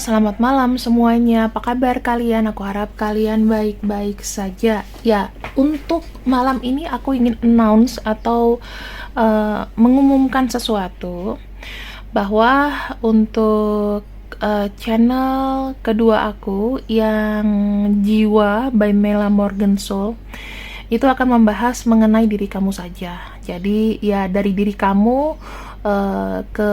selamat malam semuanya. Apa kabar kalian? Aku harap kalian baik-baik saja. Ya, untuk malam ini aku ingin announce atau mengumumkan sesuatu bahwa untuk channel kedua aku yang Jiwa by Mela Morgan Soul itu akan membahas mengenai diri kamu saja. Jadi ya dari diri kamu ke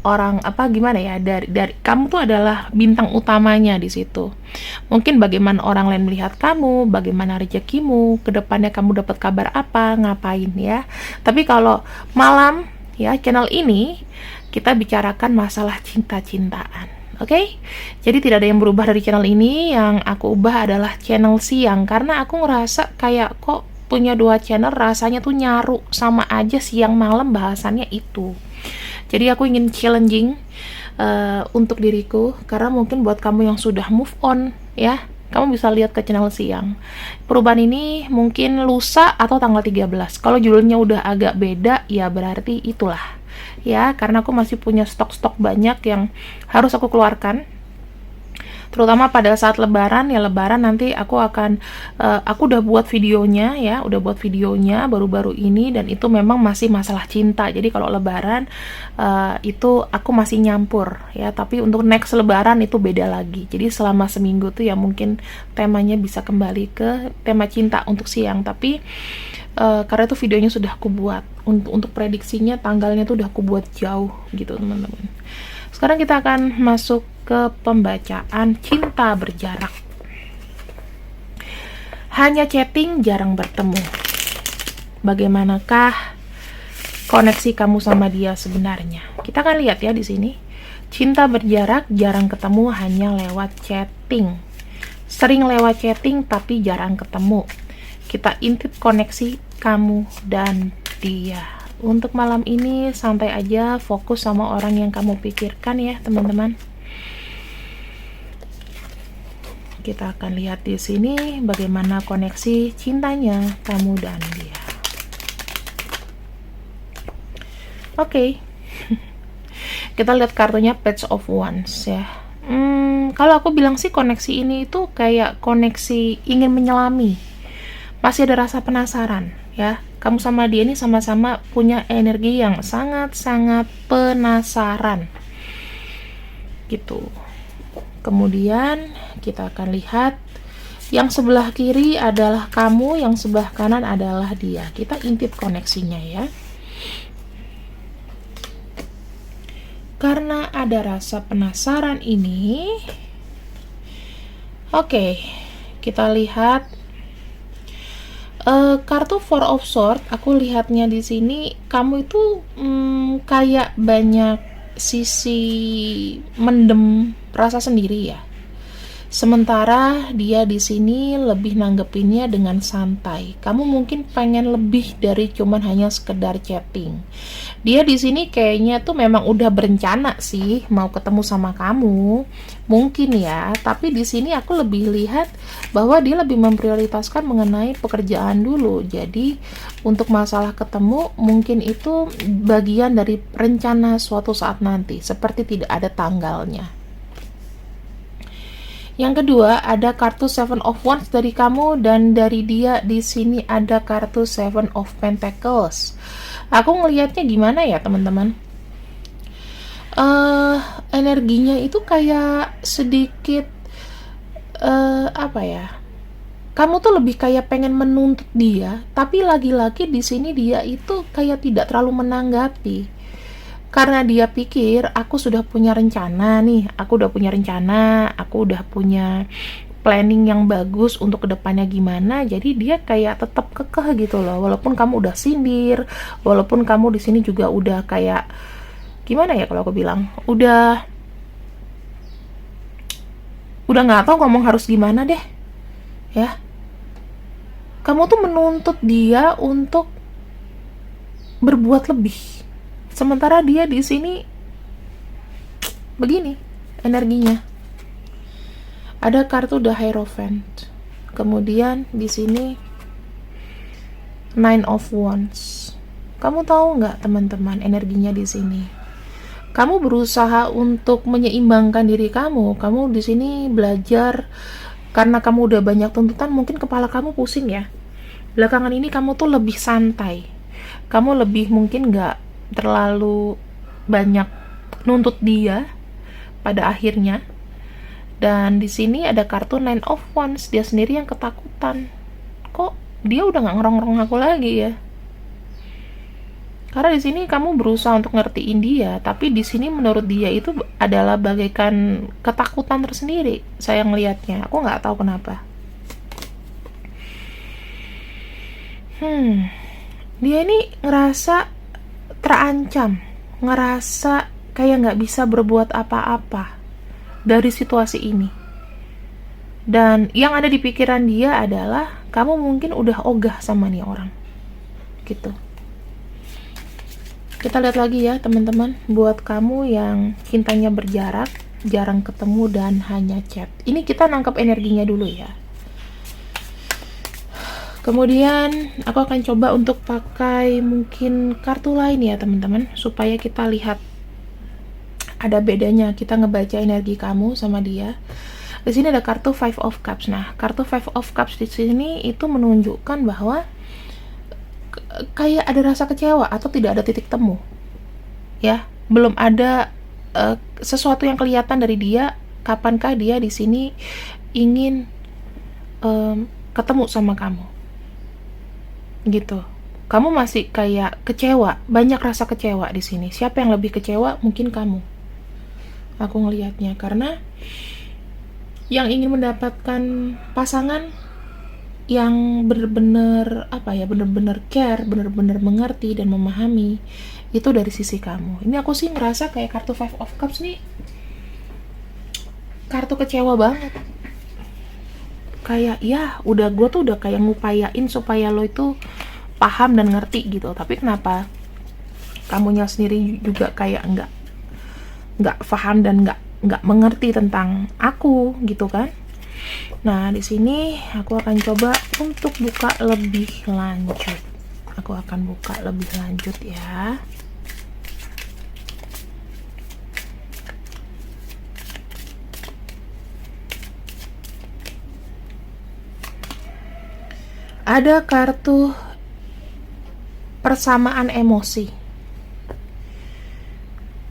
orang apa gimana ya, dari kamu tuh adalah bintang utamanya di situ. Mungkin bagaimana orang lain melihat kamu, bagaimana rezekimu, kedepannya kamu dapat kabar apa, ngapain ya. Tapi kalau malam ya channel ini kita bicarakan masalah cinta-cintaan. Oke? Jadi tidak ada yang berubah dari channel ini. Yang aku ubah adalah channel siang karena aku ngerasa kayak kok punya dua channel rasanya tuh nyaru, sama aja siang malam bahasannya itu. Jadi aku ingin challenging untuk diriku, karena mungkin buat kamu yang sudah move on ya, kamu bisa lihat ke channel siang. Perubahan ini mungkin lusa atau tanggal 13. Kalau judulnya udah agak beda ya berarti itulah ya, karena aku masih punya stok-stok banyak yang harus aku keluarkan, terutama pada saat lebaran ya. Lebaran nanti aku akan aku udah buat videonya ya, baru-baru ini, dan itu memang masih masalah cinta. Jadi kalau lebaran itu aku masih nyampur ya, tapi untuk next lebaran itu beda lagi. Jadi selama seminggu tuh ya mungkin temanya bisa kembali ke tema cinta untuk siang, tapi karena itu videonya sudah aku buat, untuk prediksinya tanggalnya tuh udah aku buat jauh gitu teman-teman. Sekarang kita akan masuk ke pembacaan cinta berjarak. Hanya chatting, jarang bertemu. Bagaimanakah koneksi kamu sama dia sebenarnya? Kita akan lihat ya di sini. Cinta berjarak, jarang ketemu, hanya lewat chatting. Sering lewat chatting tapi jarang ketemu. Kita intip koneksi kamu dan dia. Untuk malam ini santai aja, fokus sama orang yang kamu pikirkan ya teman-teman. Kita akan lihat di sini bagaimana koneksi cintanya kamu dan dia. Oke. Kita lihat kartunya Page of Wands ya. Kalau aku bilang sih koneksi ini itu kayak koneksi ingin menyelami. Masih ada rasa penasaran ya. Kamu sama dia ini sama-sama punya energi yang sangat-sangat penasaran gitu. Kemudian kita akan lihat yang sebelah kiri adalah kamu, yang sebelah kanan adalah dia. Kita intip koneksinya ya. Karena ada rasa penasaran ini, oke, kita lihat kartu Four of Swords. Aku lihatnya di sini kamu itu kayak banyak sisi mendem rasa sendiri ya. Sementara dia di sini lebih nanggepinnya dengan santai. Kamu mungkin pengen lebih dari cuman hanya sekedar chatting. Dia di sini kayaknya tuh memang udah berencana sih mau ketemu sama kamu. Mungkin ya, tapi di sini aku lebih lihat bahwa dia lebih memprioritaskan mengenai pekerjaan dulu. Jadi untuk masalah ketemu mungkin itu bagian dari rencana suatu saat nanti, seperti tidak ada tanggalnya. Yang kedua ada kartu Seven of Wands dari kamu, dan dari dia di sini ada kartu Seven of Pentacles. Aku ngelihatnya gimana ya teman-teman? Energinya itu kayak sedikit apa ya? Kamu tuh lebih kayak pengen menuntut dia, tapi lagi-lagi di sini dia itu kayak tidak terlalu menanggapi. Karena dia pikir aku sudah punya rencana nih, aku udah punya planning yang bagus untuk kedepannya gimana. Jadi dia kayak tetap kekeh gitu loh, walaupun kamu udah sindir, walaupun kamu di sini juga udah kayak gimana ya kalau aku bilang, udah nggak tahu ngomong harus gimana deh ya. Kamu tuh menuntut dia untuk berbuat lebih, sementara dia di sini begini energinya. Ada kartu The Hierophant. Kemudian di sini Nine of Wands. Kamu tahu nggak teman-teman energinya di sini? Kamu berusaha untuk menyeimbangkan diri kamu. Kamu di sini belajar karena kamu udah banyak tuntutan, mungkin kepala kamu pusing ya. Belakangan ini kamu tuh lebih santai. Kamu lebih mungkin nggak terlalu banyak nuntut dia pada akhirnya. Dan di sini ada kartu Nine of Wands, dia sendiri yang ketakutan. Kok dia udah nggak ngerong-ngerong aku lagi ya? Karena di sini kamu berusaha untuk ngertiin dia, tapi di sini menurut dia itu adalah bagaikan ketakutan tersendiri. Saya ngelihatnya, aku nggak tahu kenapa. Dia ini ngerasa terancam, ngerasa kayak nggak bisa berbuat apa-apa dari situasi ini. Dan yang ada di pikiran dia adalah kamu mungkin udah ogah sama nih orang, gitu. Kita lihat lagi ya teman-teman, buat kamu yang cintanya berjarak, jarang ketemu dan hanya chat. Ini kita nangkep energinya dulu ya. Kemudian aku akan coba untuk pakai mungkin kartu lain ya teman-teman, supaya kita lihat ada bedanya kita ngebaca energi kamu sama dia. Di sini ada kartu Five of Cups. Nah, kartu Five of Cups di sini itu menunjukkan bahwa kayak ada rasa kecewa atau tidak ada titik temu. Ya, belum ada sesuatu yang kelihatan dari dia. Kapankah dia di sini ingin ketemu sama kamu? Gitu. Kamu masih kayak kecewa, banyak rasa kecewa di sini. Siapa yang lebih kecewa? Mungkin kamu. Aku ngelihatnya karena yang ingin mendapatkan pasangan yang benar-benar benar-benar care, benar-benar mengerti dan memahami, itu dari sisi kamu. Ini aku sih ngerasa kayak kartu Five of Cups nih kartu kecewa banget. Kayak ya udah, gue tuh udah kayak ngupayain supaya lo itu paham dan ngerti gitu, tapi kenapa kamunya sendiri juga kayak nggak paham dan nggak mengerti tentang aku gitu kan. Nah, di sini aku akan coba untuk buka lebih lanjut. Aku akan buka lebih lanjut ya. Ada kartu persamaan emosi.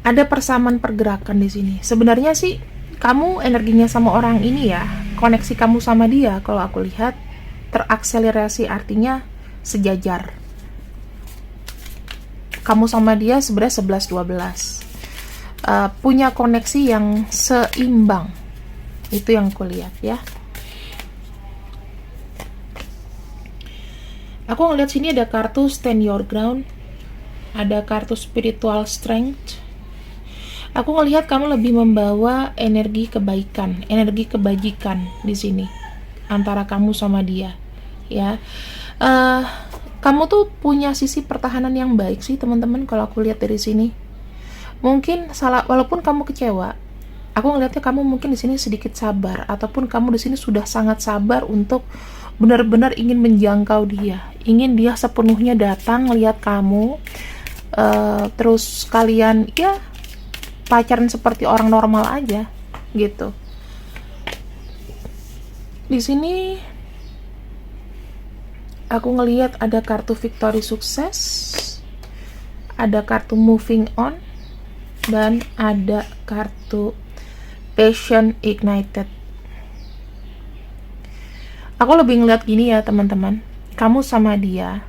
Ada persamaan pergerakan di sini. Sebenarnya sih kamu energinya sama orang ini ya, koneksi kamu sama dia kalau aku lihat terakselerasi, artinya sejajar. Kamu sama dia sebenarnya 11-12. Punya koneksi yang seimbang. Itu yang aku lihat ya. Aku ngeliat sini ada kartu Stand Your Ground, ada kartu Spiritual Strength. Aku ngelihat kamu lebih membawa energi kebaikan, energi kebajikan di sini antara kamu sama dia, ya. Kamu tuh punya sisi pertahanan yang baik sih teman-teman kalau aku lihat dari sini. Mungkin walaupun kamu kecewa, aku ngelihatnya kamu mungkin di sini sedikit sabar, ataupun kamu di sini sudah sangat sabar untuk benar-benar ingin menjangkau dia, ingin dia sepenuhnya datang lihat kamu, terus kalian ya pacaran seperti orang normal aja gitu. Di sini aku ngelihat ada kartu victory sukses, ada kartu moving on, dan ada kartu passion ignited. Aku lebih ngeliat gini ya teman-teman, kamu sama dia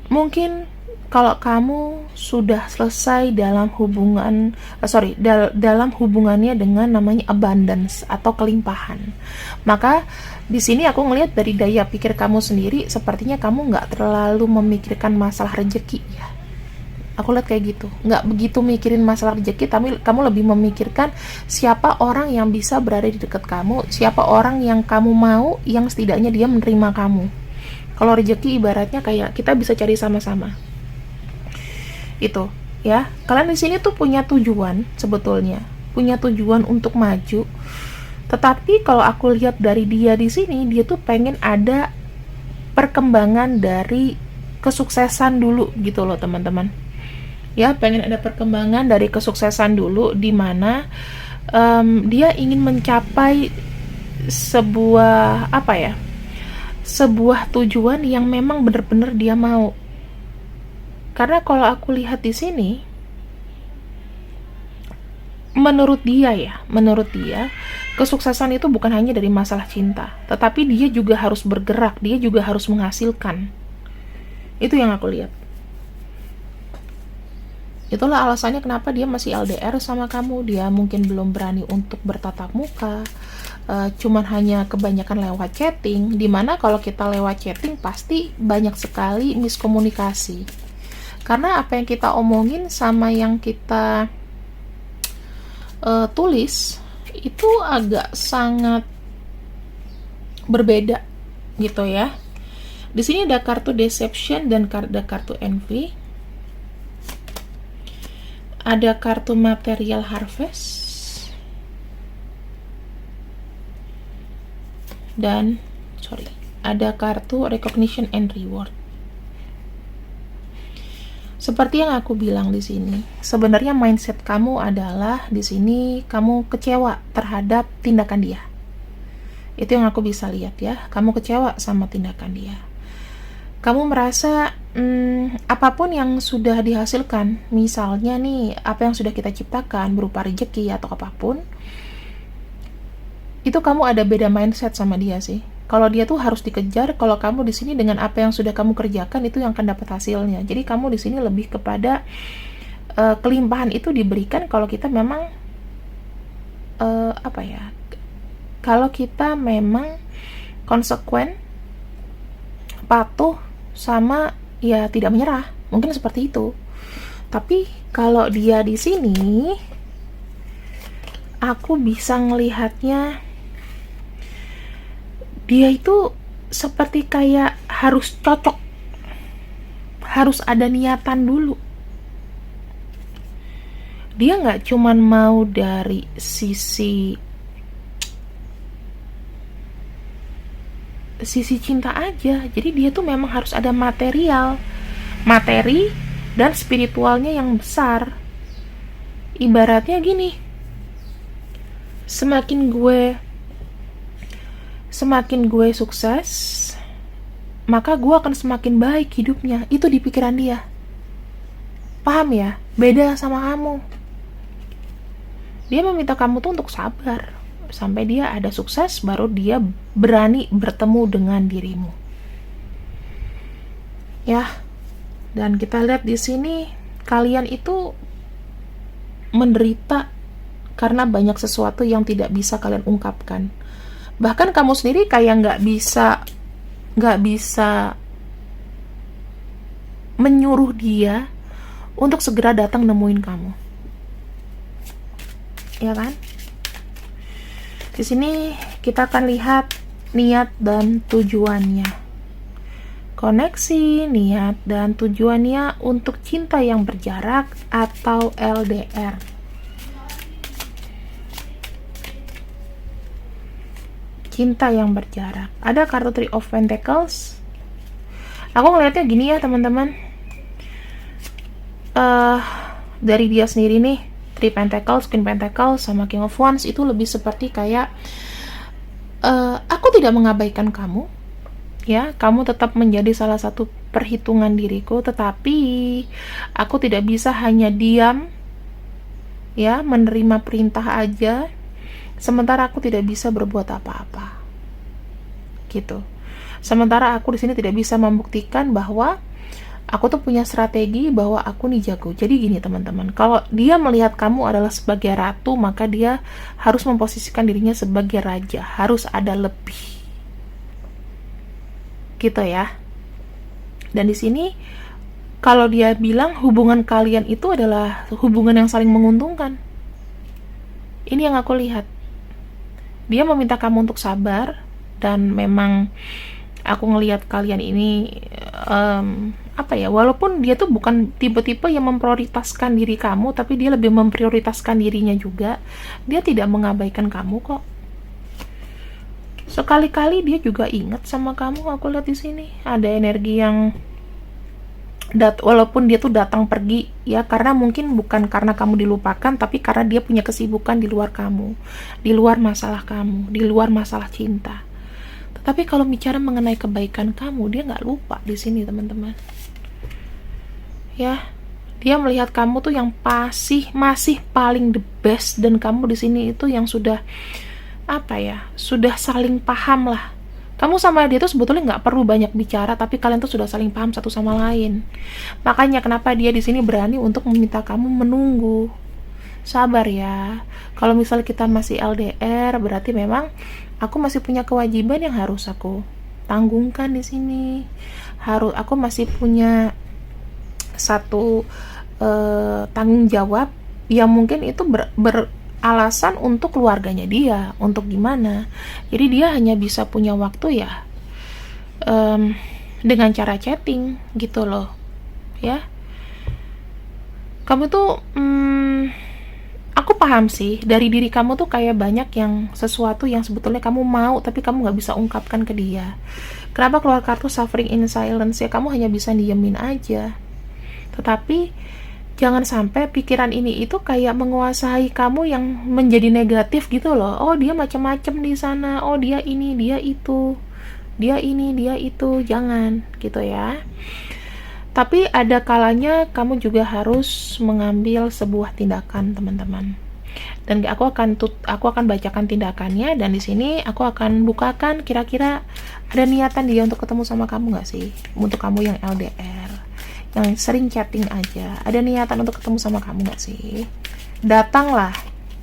mungkin kalau kamu sudah selesai dalam hubungan dalam hubungannya dengan namanya abundance atau kelimpahan, maka di sini aku ngelihat dari daya pikir kamu sendiri sepertinya kamu nggak terlalu memikirkan masalah rezeki ya. Aku lihat kayak gitu, nggak begitu mikirin masalah rezeki, tapi kamu lebih memikirkan siapa orang yang bisa berada di dekat kamu, siapa orang yang kamu mau, yang setidaknya dia menerima kamu. Kalau rezeki ibaratnya kayak kita bisa cari sama-sama. Itu, ya. Kalian di sini tuh punya tujuan sebetulnya, punya tujuan untuk maju. Tetapi kalau aku lihat dari dia di sini, dia tuh pengen ada perkembangan dari kesuksesan dulu gitu loh teman-teman. Ya, pengen ada perkembangan dari kesuksesan dulu, di mana dia ingin mencapai sebuah apa ya, sebuah tujuan yang memang benar-benar dia mau. Karena kalau aku lihat di sini, menurut dia kesuksesan itu bukan hanya dari masalah cinta, tetapi dia juga harus bergerak, dia juga harus menghasilkan. Itu yang aku lihat. Itulah alasannya kenapa dia masih LDR sama kamu. Dia mungkin belum berani untuk bertatap muka, cuman hanya kebanyakan lewat chatting, dimana kalau kita lewat chatting pasti banyak sekali miskomunikasi, karena apa yang kita omongin sama yang kita tulis itu agak sangat berbeda gitu ya. Di sini ada kartu deception dan ada kartu envy, ada kartu material harvest, dan ada kartu recognition and reward. Seperti yang aku bilang di sini, sebenarnya mindset kamu adalah di sini kamu kecewa terhadap tindakan dia. Itu yang aku bisa lihat ya, kamu kecewa sama tindakan dia. Kamu merasa apapun yang sudah dihasilkan, misalnya nih apa yang sudah kita ciptakan berupa rezeki atau apapun, itu kamu ada beda mindset sama dia sih. Kalau dia tuh harus dikejar, kalau kamu di sini dengan apa yang sudah kamu kerjakan itu yang akan dapat hasilnya. Jadi kamu di sini lebih kepada kelimpahan itu diberikan kalau kita memang kalau kita memang konsekuen, patuh, sama ya tidak menyerah. Mungkin seperti itu. Tapi kalau dia di sini, aku bisa ngelihatnya dia itu seperti kayak harus cocok, harus ada niatan dulu. Dia nggak cuman mau dari sisi cinta aja, jadi dia tuh memang harus ada materi dan spiritualnya yang besar. Ibaratnya gini, semakin gue sukses, maka gue akan semakin baik hidupnya. Itu di pikiran dia. Paham ya? Beda sama kamu. Dia meminta kamu tuh untuk sabar sampai dia ada sukses, baru dia berani bertemu dengan dirimu. Ya. Dan kita lihat di sini, kalian itu menderita karena banyak sesuatu yang tidak bisa kalian ungkapkan. Bahkan kamu sendiri kayak nggak bisa menyuruh dia untuk segera datang nemuin kamu, ya kan? Di sini kita akan lihat niat dan tujuannya, koneksi, niat dan tujuannya untuk cinta yang berjarak atau LDR. Cinta yang berjarak. Ada kartu Three of Pentacles. Aku ngelihatnya gini ya teman-teman. Dari dia sendiri nih, Three Pentacles, Queen Pentacles, sama King of Wands itu lebih seperti kayak aku tidak mengabaikan kamu. Ya, kamu tetap menjadi salah satu perhitungan diriku, tetapi aku tidak bisa hanya diam, ya, menerima perintah aja. Sementara aku tidak bisa berbuat apa-apa, gitu. Sementara aku di sini tidak bisa membuktikan bahwa aku tuh punya strategi, bahwa aku nih jago. Jadi gini teman-teman, kalau dia melihat kamu adalah sebagai ratu, maka dia harus memposisikan dirinya sebagai raja, harus ada lebih, gitu ya. Dan di sini kalau dia bilang hubungan kalian itu adalah hubungan yang saling menguntungkan, ini yang aku lihat. Dia meminta kamu untuk sabar, dan memang aku ngelihat kalian ini walaupun dia tuh bukan tipe-tipe yang memprioritaskan diri kamu, tapi dia lebih memprioritaskan dirinya juga. Dia tidak mengabaikan kamu kok. Sekali-kali dia juga ingat sama kamu. Aku lihat di sini ada energi yang Walaupun dia tuh datang pergi ya, karena mungkin bukan karena kamu dilupakan, tapi karena dia punya kesibukan di luar kamu, di luar masalah kamu, di luar masalah cinta. Tetapi kalau bicara mengenai kebaikan kamu, dia nggak lupa di sini, teman-teman. Ya, dia melihat kamu tuh yang masih paling the best, dan kamu di sini itu yang sudah apa ya, sudah saling paham lah. Kamu sama dia tuh sebetulnya nggak perlu banyak bicara, tapi kalian tuh sudah saling paham satu sama lain. Makanya kenapa dia di sini berani untuk meminta kamu menunggu. Sabar ya. Kalau misalnya kita masih LDR, berarti memang aku masih punya kewajiban yang harus aku tanggungkan di sini. Aku masih punya satu tanggung jawab yang mungkin itu alasan untuk keluarganya dia, untuk gimana. Jadi dia hanya bisa punya waktu ya dengan cara chatting gitu loh ya. Kamu tuh aku paham sih, dari diri kamu tuh kayak banyak yang sesuatu yang sebetulnya kamu mau tapi kamu gak bisa ungkapkan ke dia. Kenapa keluar kartu suffering in silence ya? Kamu hanya bisa diemin aja. Tetapi jangan sampai pikiran ini itu kayak menguasai kamu yang menjadi negatif gitu loh. Oh, dia macam-macam di sana. Oh, dia ini, dia itu. Dia ini, dia itu. Jangan gitu ya. Tapi ada kalanya kamu juga harus mengambil sebuah tindakan, teman-teman. Dan aku akan bacakan tindakannya, dan di sini aku akan bukakan kira-kira ada niatan dia untuk ketemu sama kamu nggak sih? Untuk kamu yang LDR, yang sering chatting aja, ada niatan untuk ketemu sama kamu gak sih? Datanglah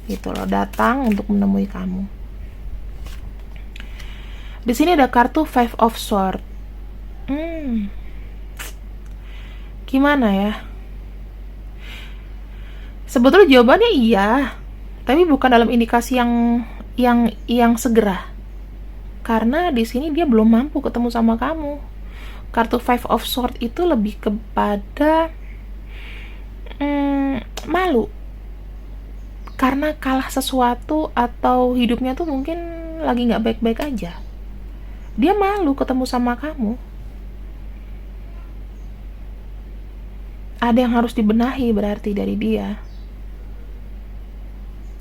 gitu loh, datang untuk menemui kamu. Di sini ada kartu Five of Swords. Gimana ya? Sebetulnya jawabannya iya, tapi bukan dalam indikasi yang segera. Karena di sini dia belum mampu ketemu sama kamu. Kartu Five of Swords itu lebih kepada malu karena kalah sesuatu, atau hidupnya tuh mungkin lagi gak baik-baik aja. Dia malu ketemu sama kamu. Ada yang harus dibenahi berarti dari dia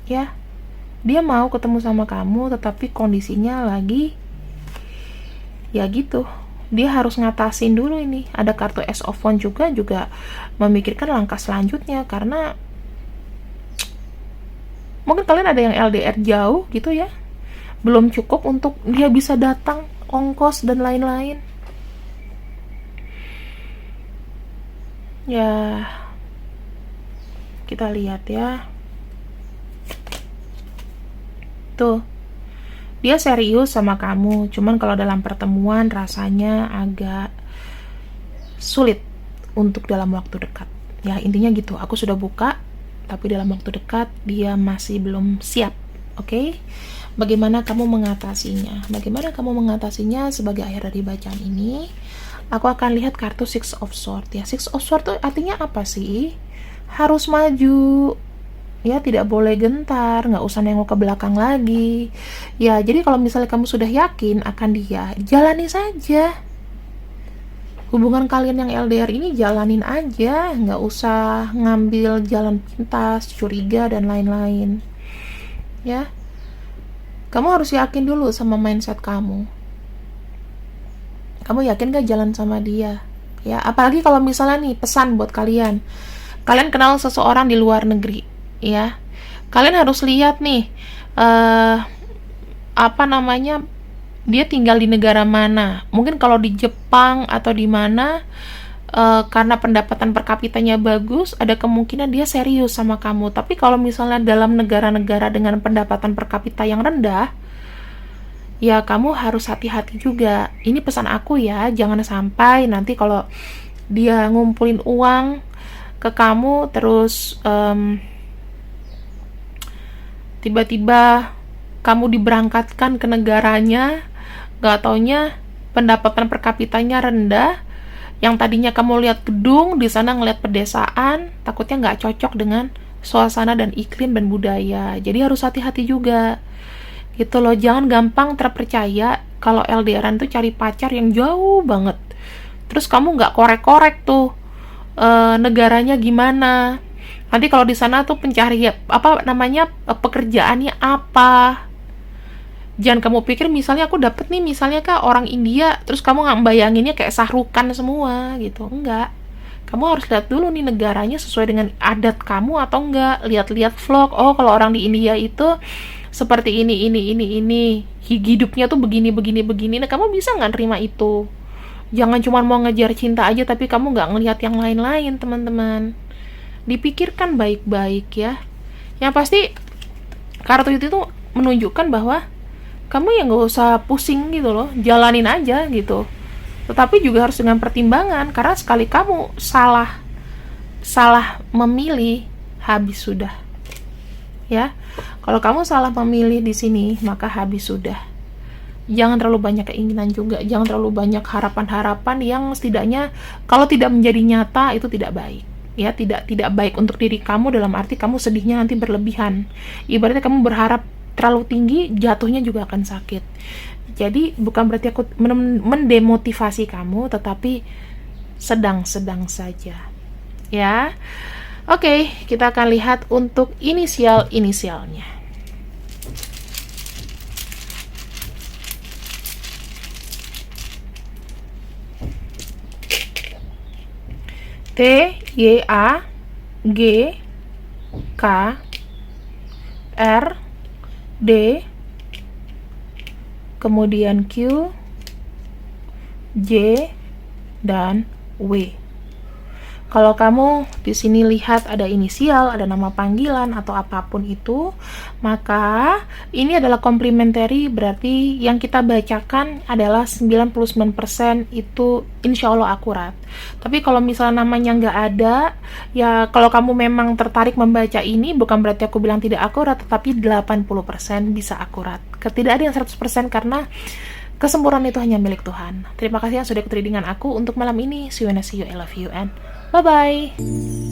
ya. Dia mau ketemu sama kamu, tetapi kondisinya lagi ya gitu. Dia harus ngatasin dulu ini. Ada kartu Ace of Wands juga memikirkan langkah selanjutnya, karena mungkin kalian ada yang LDR jauh gitu ya, belum cukup untuk dia bisa datang, ongkos dan lain-lain ya. Kita lihat ya, tuh dia serius sama kamu, cuman kalau dalam pertemuan rasanya agak sulit untuk dalam waktu dekat. Ya intinya gitu, aku sudah buka, tapi dalam waktu dekat dia masih belum siap. Oke? Bagaimana kamu mengatasinya? Bagaimana kamu mengatasinya sebagai akhir dari bacaan ini? Aku akan lihat kartu Six of Swords ya. Six of Swords itu artinya apa sih? Harus maju. Ya, tidak boleh gentar, nggak usah nengok ke belakang lagi. Ya, jadi kalau misalnya kamu sudah yakin akan dia, jalani saja. Hubungan kalian yang LDR ini jalanin aja, nggak usah ngambil jalan pintas, curiga, dan lain-lain. Ya, kamu harus yakin dulu sama mindset kamu. Kamu yakin gak jalan sama dia? Ya, apalagi kalau misalnya nih, pesan buat kalian. Kalian kenal seseorang di luar negeri. Ya, kalian harus lihat nih dia tinggal di negara mana. Mungkin kalau di Jepang atau di mana, karena pendapatan per kapitanya bagus, ada kemungkinan dia serius sama kamu. Tapi kalau misalnya dalam negara-negara dengan pendapatan per kapita yang rendah, ya kamu harus hati-hati juga. Ini pesan aku ya, jangan sampai nanti kalau dia ngumpulin uang ke kamu terus tiba-tiba kamu diberangkatkan ke negaranya, gak taunya pendapatan per kapitanya rendah, yang tadinya kamu lihat gedung, di sana ngeliat pedesaan, takutnya gak cocok dengan suasana dan iklim dan budaya. Jadi harus hati-hati juga gitu loh. Jangan gampang terpercaya kalau LDRan tuh cari pacar yang jauh banget, terus kamu gak korek-korek tuh negaranya gimana. Nanti kalau di sana tuh pekerjaannya apa. Jangan kamu pikir misalnya aku dapet nih misalnya kak orang India, terus kamu nggak bayanginnya kayak Sahrukan semua gitu. Enggak. Kamu harus lihat dulu nih negaranya sesuai dengan adat kamu atau enggak. Lihat-lihat vlog. Oh, kalau orang di India itu seperti ini. Hidupnya tuh begini. Nah, kamu bisa nggak terima itu? Jangan cuma mau ngejar cinta aja tapi kamu nggak ngelihat yang lain-lain, teman-teman. Dipikirkan baik-baik ya. Yang pasti kartu itu tuh menunjukkan bahwa kamu yang nggak usah pusing gitu loh, jalanin aja gitu. Tetapi juga harus dengan pertimbangan, karena sekali kamu salah memilih, habis sudah. Ya, kalau kamu salah memilih di sini, maka habis sudah. Jangan terlalu banyak keinginan juga, jangan terlalu banyak harapan-harapan yang setidaknya kalau tidak menjadi nyata itu tidak baik. Ya, tidak baik untuk diri kamu, dalam arti kamu sedihnya nanti berlebihan. Ibaratnya kamu berharap terlalu tinggi, jatuhnya juga akan sakit. Jadi bukan berarti aku mendemotivasi kamu, tetapi sedang-sedang saja. Ya. Oke, kita akan lihat untuk inisialnya. T, Y, A, G, K, R, D, kemudian Q, J, dan W. Kalau kamu di sini lihat ada inisial, ada nama panggilan atau apapun itu, maka ini adalah komplementari, berarti yang kita bacakan adalah 99% itu insya Allah akurat. Tapi kalau misalnya namanya nggak ada, ya kalau kamu memang tertarik membaca ini, bukan berarti aku bilang tidak akurat, tetapi 80% bisa akurat. Tidak ada yang 100% karena kesempurnaan itu hanya milik Tuhan. Terima kasih yang sudah ikut readingan aku untuk malam ini. See you and I love you and bye-bye.